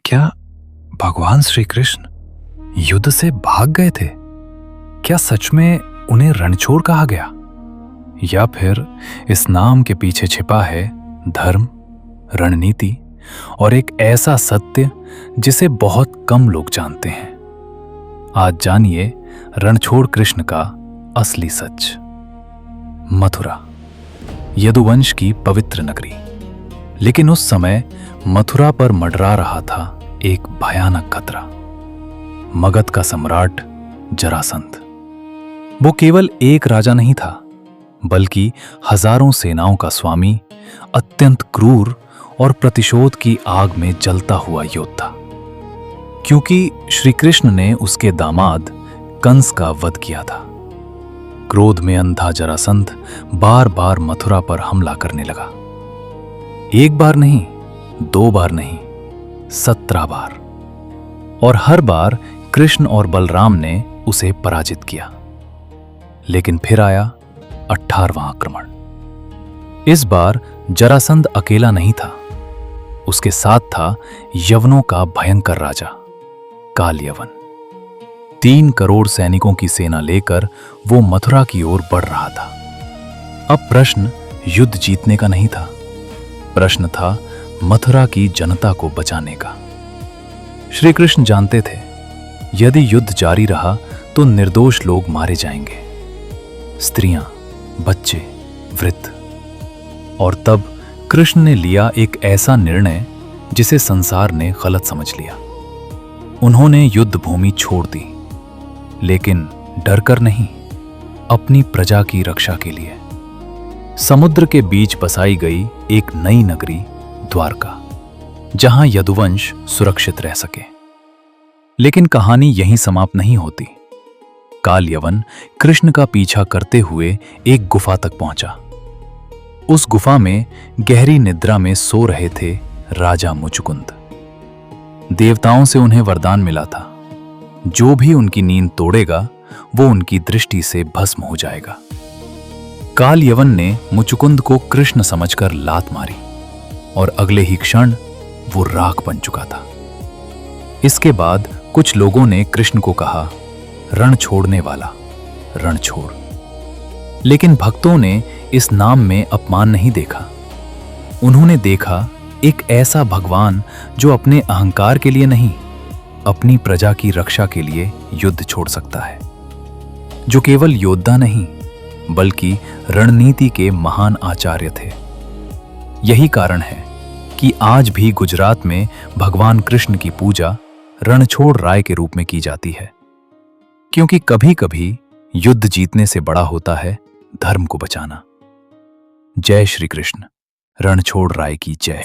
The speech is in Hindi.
क्या भगवान श्री कृष्ण युद्ध से भाग गए थे? क्या सच में उन्हें रणछोड़ कहा गया? या फिर इस नाम के पीछे छिपा है धर्म, रणनीति और एक ऐसा सत्य जिसे बहुत कम लोग जानते हैं? आज जानिए रणछोड़ कृष्ण का असली सच। मथुरा, यदुवंश की पवित्र नगरी। लेकिन उस समय मथुरा पर मंडरा रहा था एक भयानक खतरा, मगध का सम्राट जरासंध। वो केवल एक राजा नहीं था, बल्कि हजारों सेनाओं का स्वामी, अत्यंत क्रूर और प्रतिशोध की आग में जलता हुआ योद्धा। क्योंकि श्री कृष्ण ने उसके दामाद कंस का वध किया था। क्रोध में अंधा जरासंध बार बार मथुरा पर हमला करने लगा। एक बार नहीं, दो बार नहीं, 17 बार। और हर बार कृष्ण और बलराम ने उसे पराजित किया। लेकिन फिर आया 18वां आक्रमण। इस बार जरासंध अकेला नहीं था, उसके साथ था यवनों का भयंकर राजा काल यवन। 3 करोड़ सैनिकों की सेना लेकर वो मथुरा की ओर बढ़ रहा था। अब प्रश्न युद्ध जीतने का नहीं था, प्रश्न था मथुरा की जनता को बचाने का। श्री कृष्ण जानते थे, यदि युद्ध जारी रहा तो निर्दोष लोग मारे जाएंगे, स्त्रियां, बच्चे, वृद्ध। और तब कृष्ण ने लिया एक ऐसा निर्णय जिसे संसार ने गलत समझ लिया। उन्होंने युद्ध भूमि छोड़ दी, लेकिन डरकर नहीं, अपनी प्रजा की रक्षा के लिए। समुद्र के बीच बसाई गई एक नई नगरी द्वारका, जहां यदुवंश सुरक्षित रह सके। लेकिन कहानी यहीं समाप्त नहीं होती। काल यवन कृष्ण का पीछा करते हुए एक गुफा तक पहुंचा। उस गुफा में गहरी निद्रा में सो रहे थे राजा मुचुकुंद। देवताओं से उन्हें वरदान मिला था, जो भी उनकी नींद तोड़ेगा वो उनकी दृष्टि से भस्म हो जाएगा। काल यवन ने मुचुकुंद को कृष्ण समझकर लात मारी और अगले ही क्षण वो राख बन चुका था। इसके बाद कुछ लोगों ने कृष्ण को कहा, रण छोड़ने वाला, रण छोड़। लेकिन भक्तों ने इस नाम में अपमान नहीं देखा। उन्होंने देखा एक ऐसा भगवान जो अपने अहंकार के लिए नहीं, अपनी प्रजा की रक्षा के लिए युद्ध छोड़ सकता है, जो केवल योद्धा नहीं बल्कि रणनीति के महान आचार्य थे। यही कारण है कि आज भी गुजरात में भगवान कृष्ण की पूजा रणछोड़ राय के रूप में की जाती है, क्योंकि कभी-कभी युद्ध जीतने से बड़ा होता है धर्म को बचाना। जय श्री कृष्ण। रणछोड़ राय की जय।